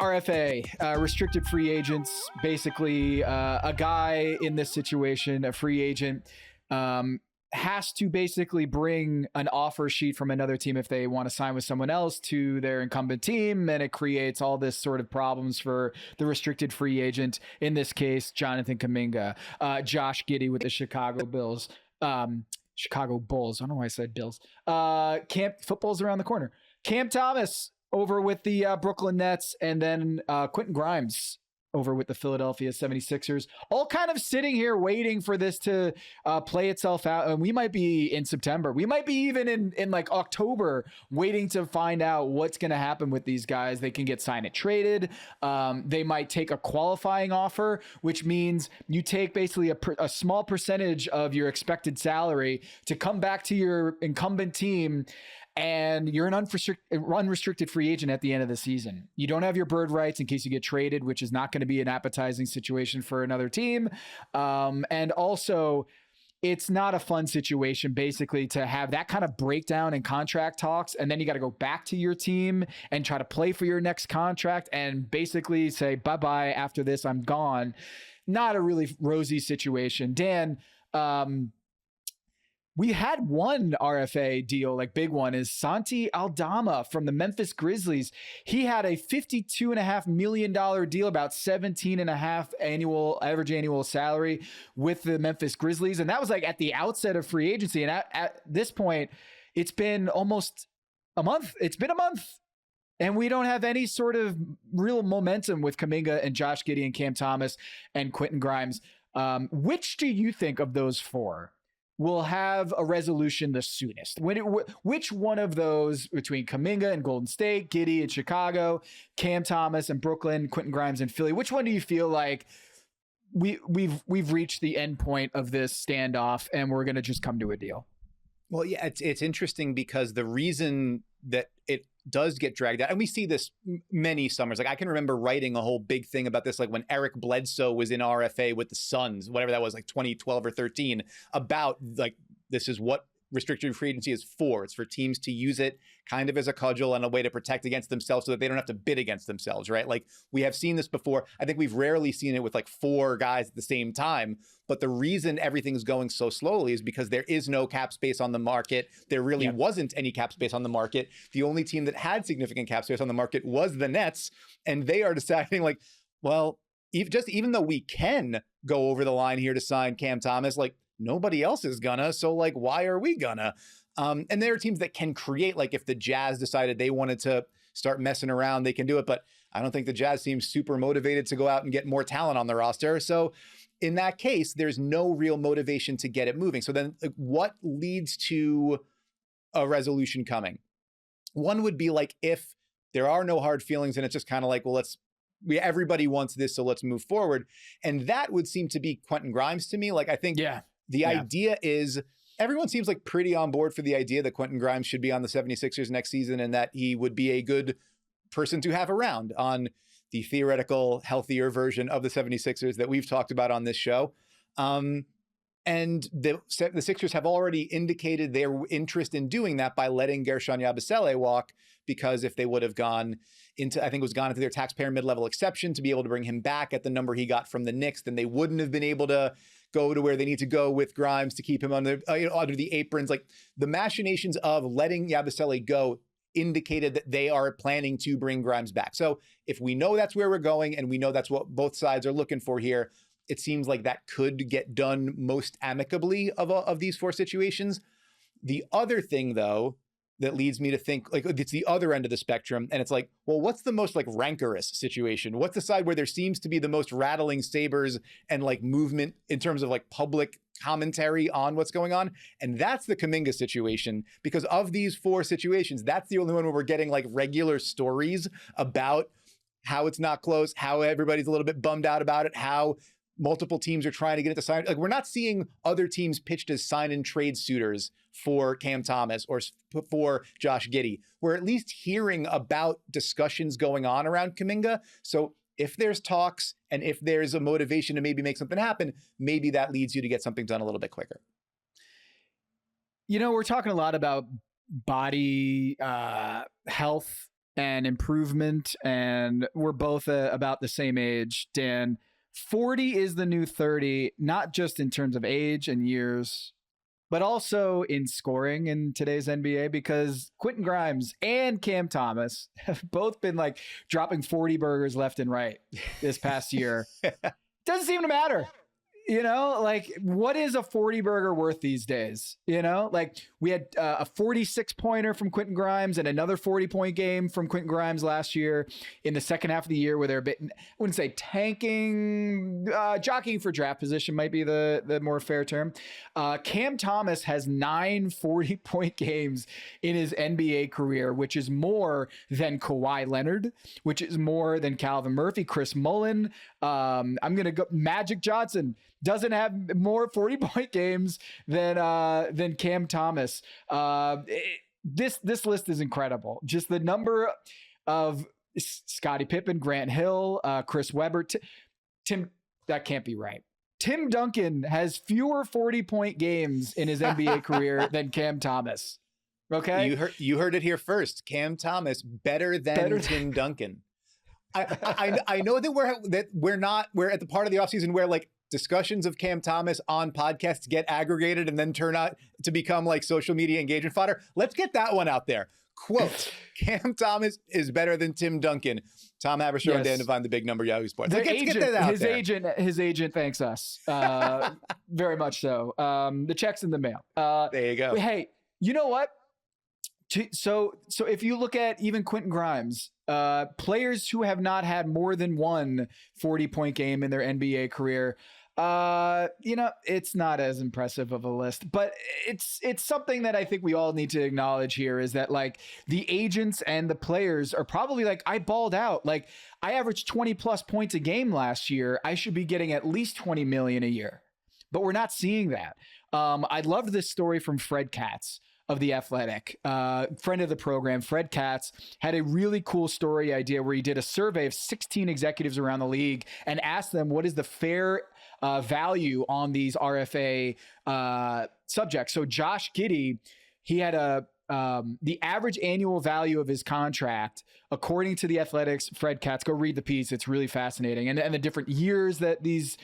RFA, restricted free agents, basically a guy in this situation, a free agent, has to basically bring an offer sheet from another team if they want to sign with someone else to their incumbent team. And it creates all this sort of problems for the restricted free agent. In this case, Jonathan Kuminga, Josh Giddey with the Chicago Bulls. I don't know why I said Bills. Football's around the corner. Cam Thomas over with the Brooklyn Nets, and then Quentin Grimes over with the Philadelphia 76ers, all kind of sitting here waiting for this to play itself out. And we might be in September. We might be even in like October waiting to find out what's going to happen with these guys. They can get signed and traded. They might take a qualifying offer, which means you take basically a small percentage of your expected salary to come back to your incumbent team, and you're an unrestricted free agent at the end of the season. You don't have your bird rights in case you get traded, which is not going to be an appetizing situation for another team. And also, it's not a fun situation, basically, to have that kind of breakdown in contract talks, and then you got to go back to your team and try to play for your next contract and basically say, bye-bye, after this, I'm gone. Not a really rosy situation. Dan, we had one RFA deal, like big one, is Santi Aldama from the Memphis Grizzlies. He had a $52.5 million deal, about 17.5 average annual salary with the Memphis Grizzlies. And that was like at the outset of free agency. And at this point, it's been almost a month. It's been a month. And we don't have any sort of real momentum with Kuminga and Josh Giddey and Cam Thomas and Quentin Grimes. Which do you think of those four will have a resolution the soonest? Which one of those, between Kuminga and Golden State, Giddey and Chicago, Cam Thomas and Brooklyn, Quentin Grimes and Philly, which one do you feel like we've reached the end point of this standoff and we're going to just come to a deal? Well, yeah, it's interesting because the reason that it does get dragged out, and we see this many summers. Like I can remember writing a whole big thing about this, like when Eric Bledsoe was in RFA with the Suns, whatever that was, like 2012 or 13, about like, this is what restricted free agency is for. It's for teams to use it kind of as a cudgel and a way to protect against themselves so that they don't have to bid against themselves, right? Like we have seen this before. I think we've rarely seen it with like four guys at the same time. But the reason everything's going so slowly is because there is no cap space on the market. There really wasn't any cap space on the market. The only team that had significant cap space on the market was the Nets. And they are deciding like, well, even though we can go over the line here to sign Cam Thomas, like nobody else is gonna. So like, why are we gonna? And there are teams that can create, like if the Jazz decided they wanted to start messing around, they can do it. But I don't think the Jazz seems super motivated to go out and get more talent on the roster. So in that case, there's no real motivation to get it moving. So then like, what leads to a resolution coming? One would be like, if there are no hard feelings and it's just kind of like, well, everybody wants this, so let's move forward. And that would seem to be Quentin Grimes to me. Like, I think the idea is everyone seems like pretty on board for the idea that Quentin Grimes should be on the 76ers next season and that he would be a good person to have around on the theoretical, healthier version of the 76ers that we've talked about on this show. And the Sixers have already indicated their interest in doing that by letting Gershon Yabusele walk, because if they would have gone into, I think it was gone into their taxpayer mid-level exception to be able to bring him back at the number he got from the Knicks, then they wouldn't have been able to go to where they need to go with Grimes to keep him under the aprons. Like the machinations of letting Yabusele go indicated that they are planning to bring Grimes back. So if we know that's where we're going and we know that's what both sides are looking for here, it seems like that could get done most amicably of these four situations. The other thing, though, that leads me to think like it's the other end of the spectrum. And it's like, well, what's the most like rancorous situation? What's the side where there seems to be the most rattling sabers and like movement in terms of like public commentary on what's going on? And that's the Kuminga situation, because of these four situations, that's the only one where we're getting like regular stories about how it's not close, how everybody's a little bit bummed out about it, how multiple teams are trying to get it to sign. Like we're not seeing other teams pitched as sign and trade suitors for Cam Thomas or for Josh Giddey. We're at least hearing about discussions going on around Kuminga. So if there's talks and if there's a motivation to maybe make something happen, maybe that leads you to get something done a little bit quicker. You know, we're talking a lot about body health and improvement, and we're both about the same age, Dan. 40 is the new 30, not just in terms of age and years, but also in scoring in today's NBA, because Quentin Grimes and Cam Thomas have both been like dropping 40 burgers left and right this past year. Doesn't seem to matter. You know, like, what is a 40 burger worth these days? You know, like, we had a 46 pointer from Quentin Grimes and another 40-point game from Quentin Grimes last year in the second half of the year, where they're a bit, I wouldn't say tanking, jockeying for draft position might be the more fair term. Cam Thomas has 9 40-point games in his NBA career, which is more than Kawhi Leonard, which is more than Calvin Murphy, Chris Mullin. I'm going to go Magic Johnson doesn't have more 40-point games than Cam Thomas. This list is incredible. Just the number of Scottie Pippen, Grant Hill, Chris Webber, Tim, that can't be right. Tim Duncan has fewer 40-point games in his NBA career than Cam Thomas. Okay? You heard it here first. Cam Thomas better than Tim Duncan. I know that we're at the part of the offseason where, like, discussions of Cam Thomas on podcasts get aggregated and then turn out to become like social media engagement fodder. Let's get that one out there. Quote, Cam Thomas is better than Tim Duncan. Tom Haberstroh and Dan Devine, the Big Number, Yahoo Sports. His agent thanks us. Very much so. The check's in the mail. There you go. Hey, you know what? So if you look at even Quentin Grimes, players who have not had more than one 40-point game in their NBA career, it's not as impressive of a list, but it's something that I think we all need to acknowledge here, is that, like, the agents and the players are probably like, I balled out. Like, I averaged 20 plus points a game last year. I should be getting at least 20 million a year, but we're not seeing that. I loved this story from Fred Katz of The Athletic, friend of the program. Fred Katz had a really cool story idea where he did a survey of 16 executives around the league and asked them, what is the fair value on these RFA subjects? So Josh Giddey, he had the average annual value of his contract, according to The Athletic's Fred Katz. Go read the piece. It's really fascinating. And the different years that these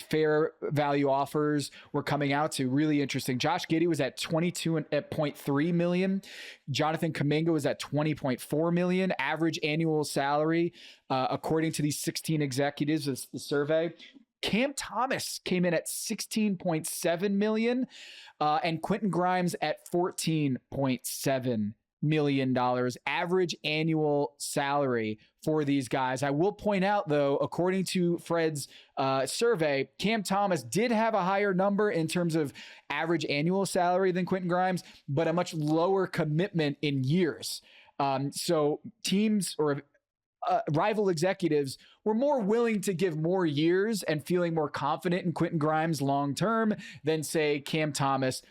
fair value offers were coming out to, really interesting. Josh Giddey was at 22.3 million. Jonathan Kuminga was at 20.4 million average annual salary, according to these 16 executives of the survey. Cam Thomas came in at 16.7 million, and Quentin Grimes at $14.7 million average annual salary for these guys. I will point out, though, according to Fred's survey, Cam Thomas did have a higher number in terms of average annual salary than Quentin Grimes, but a much lower commitment in years. So teams or rival executives were more willing to give more years and feeling more confident in Quentin Grimes long-term than, say, Cam Thomas,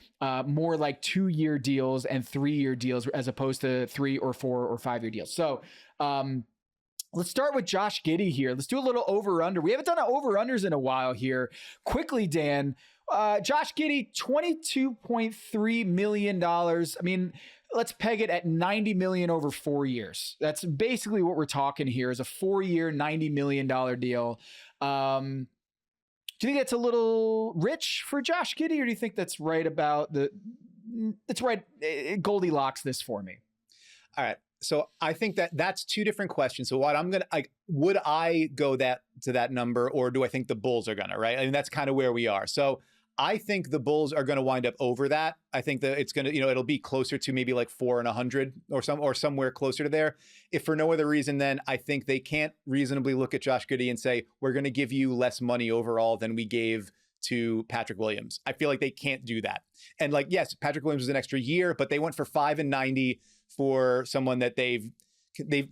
more like 2-year deals and 3-year deals, as opposed to 3 or 4 or 5-year deals. So let's start with Josh Giddey here. Let's do a little over-under. We haven't done over-unders in a while here. Quickly, Dan, Josh Giddey, $22.3 million. I mean, let's peg it at 90 million over 4 years. That's basically what we're talking here, is a 4-year, $90 million deal. Do you think that's a little rich for Josh Giddey, or do you think that's right about it's right? Goldilocks this for me. All right. So I think that's two different questions. So what would I go to that number, or do I think the Bulls are gonna, right? I mean, that's kind of where we are. So I think the Bulls are going to wind up over that. I think that it's going to, it'll be closer to maybe like 4 and 100 or somewhere closer to there. If for no other reason, then I think they can't reasonably look at Josh Giddey and say, we're going to give you less money overall than we gave to Patrick Williams. I feel like they can't do that. And, like, yes, Patrick Williams was an extra year, but they went for 5 and 90 for someone that they've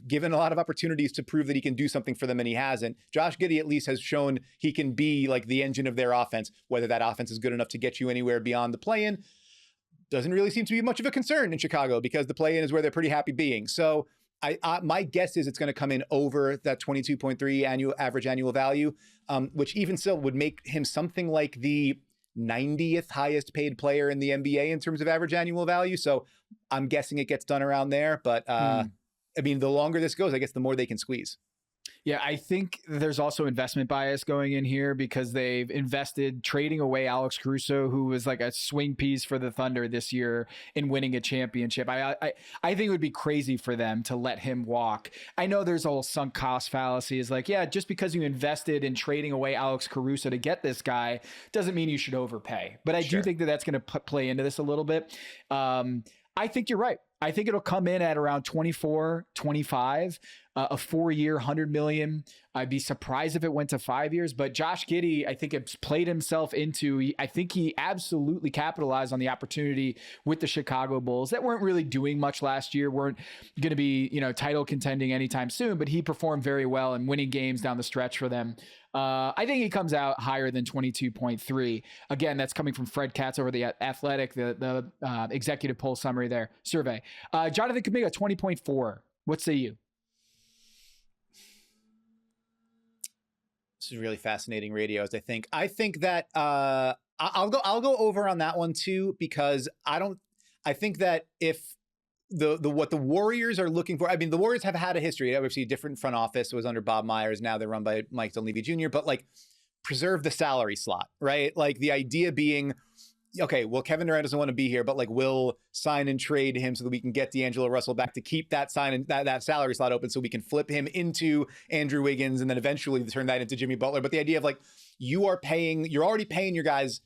given a lot of opportunities to prove that he can do something for them, and he hasn't. Josh Giddey at least has shown he can be like the engine of their offense. Whether that offense is good enough to get you anywhere beyond the play-in doesn't really seem to be much of a concern in Chicago, because the play-in is where they're pretty happy being. So my guess is it's going to come in over that 22.3 average annual value, which even still would make him something like the 90th highest paid player in the NBA in terms of average annual value. So I'm guessing it gets done around there, but I mean, the longer this goes, I guess the more they can squeeze. Yeah, I think there's also investment bias going in here because they've invested trading away Alex Caruso, who was like a swing piece for the Thunder this year in winning a championship. I think it would be crazy for them to let him walk. I know there's a whole sunk cost fallacy. Is like, yeah, just because you invested in trading away Alex Caruso to get this guy doesn't mean you should overpay. But I do think that that's going to play into this a little bit. I think you're right. I think it'll come in at around 24, 25, a 4-year, $100 million. I'd be surprised if it went to 5 years, but Josh Giddey, I think it's played himself into, I think he absolutely capitalized on the opportunity with the Chicago Bulls that weren't really doing much last year, weren't going to be, title contending anytime soon, but he performed very well in winning games down the stretch for them. I think he comes out higher than 22.3. Again, that's coming from Fred Katz over the Athletic, the executive poll summary there, survey. Jonathan Kuminga, 20.4. What say you? This is really fascinating radio, as I think that I'll go over on that one too, because I think that if what the Warriors are looking for, I mean, the Warriors have had a history. Obviously, a different front office. It was under Bob Myers. Now they're run by Mike Dunleavy Jr., but like preserve the salary slot, right? Like the idea being, okay, well, Kevin Durant doesn't want to be here, but like we'll sign and trade him so that we can get D'Angelo Russell back to keep that that salary slot open so we can flip him into Andrew Wiggins and then eventually turn that into Jimmy Butler. But the idea of like, you're already paying your guys,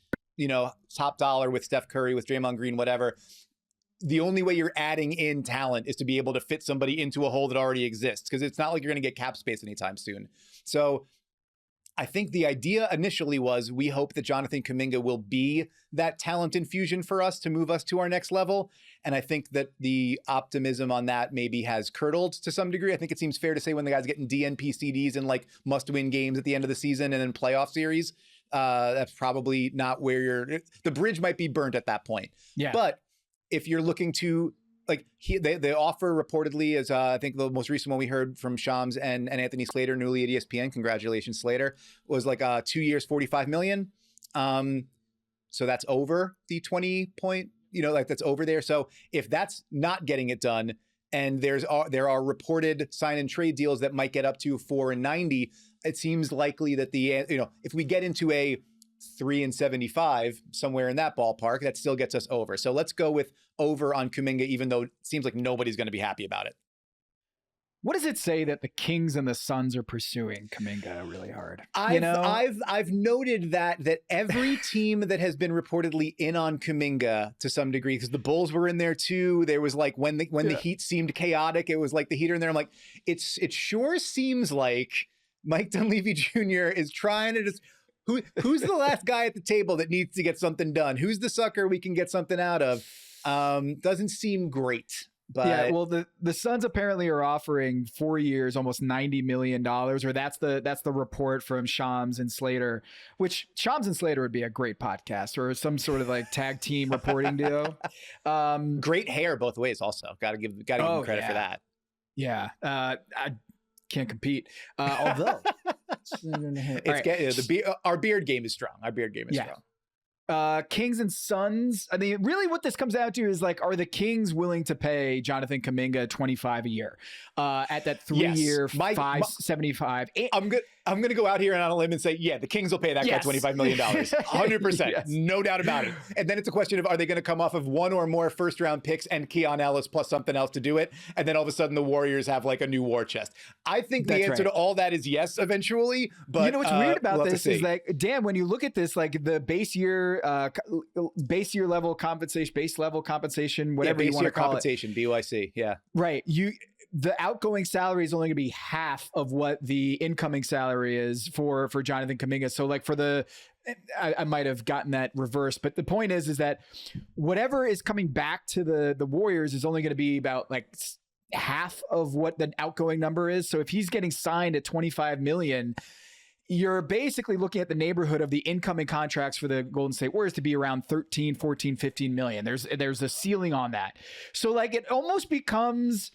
top dollar with Steph Curry, with Draymond Green, whatever. The only way you're adding in talent is to be able to fit somebody into a hole that already exists, because it's not like you're going to get cap space anytime soon. So I think the idea initially was we hope that Jonathan Kuminga will be that talent infusion for us to move us to our next level. And I think that the optimism on that maybe has curdled to some degree. I think it seems fair to say when the guy's getting DNP CDs and like must-win games at the end of the season and then playoff series, that's probably not where the bridge might be burnt at that point. Yeah. But if you're looking to, like, they offer reportedly, as I think the most recent one we heard from Shams and Anthony Slater, newly at ESPN, congratulations Slater, was like 2 years, $45 million. So that's over the 20 point, like that's over there. So if that's not getting it done, and there are reported sign and trade deals that might get up to 4 and 90, it seems likely that if we get into a 3 and 75, somewhere in that ballpark, that still gets us over. So let's go with over on Kuminga, even though it seems like nobody's going to be happy about it. What does it say that the Kings and the Suns are pursuing Kuminga really hard? I've noted that every team that has been reportedly in on Kuminga to some degree, because the Bulls were in there too. There was like when the Heat seemed chaotic, it was like the Heat are in there. I'm like, it sure seems like Mike Dunleavy Jr. is trying to just. Who's the last guy at the table that needs to get something done? Who's the sucker we can get something out of? Doesn't seem great. But yeah, well, the Suns apparently are offering 4 years, almost $90 million, or that's the report from Shams and Slater, which Shams and Slater would be a great podcast or some sort of like tag team reporting duo. Great hair both ways. Also, gotta give them credit for that. Yeah, I can't compete. Although our beard game is strong. Our beard game is strong. Kings and Suns. I mean, really what this comes down to is like, are the Kings willing to pay Jonathan Kuminga $25 a year at that 3-year, $575? I'm going to go out here and on a limb and say, yeah, the Kings will pay that guy $25 million. 100%. Yes. No doubt about it. And then it's a question of, are they going to come off of one or more first round picks and Keon Ellis plus something else to do it? And then all of a sudden the Warriors have like a new war chest. I think the answer to all that is yes, eventually. But what's weird about this is like, Dan, when you look at this, like the base level compensation, whatever you want to call it. BYC. Yeah. Right. The outgoing salary is only going to be half of what the incoming salary is for Jonathan Kuminga. So like I might have gotten that reversed, but the point is that whatever is coming back to the Warriors is only going to be about like half of what the outgoing number is. So if he's getting signed at $25 million, you're basically looking at the neighborhood of the incoming contracts for the Golden State Warriors to be around 13, 14, 15 million. There's a ceiling on that. So like it almost becomes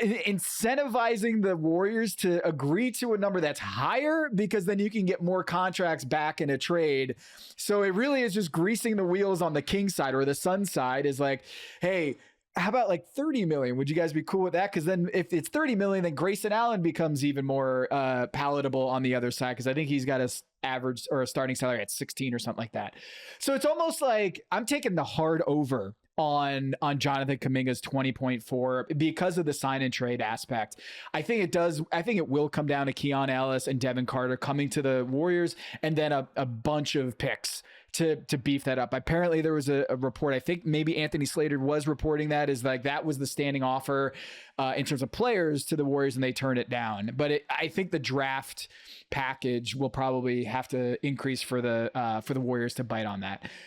incentivizing the Warriors to agree to a number that's higher, because then you can get more contracts back in a trade. So it really is just greasing the wheels on the King side, or the Sun side is like, hey, how about like 30 million? Would you guys be cool with that? Because then if it's 30 million, then Grayson Allen becomes even more palatable on the other side, because I think he's got a average or a starting salary at 16 or something like that. So it's almost like I'm taking the hard over on Jonathan Kuminga's 20.4 because of the sign and trade aspect. I think it will come down to Keon Ellis and Devin Carter coming to the Warriors, and then a bunch of picks to beef that up. Apparently there was a report, I think maybe Anthony Slater was reporting that, is like that was the standing offer in terms of players to the Warriors, and they turned it down. But I think the draft package will probably have to increase for the Warriors to bite on that.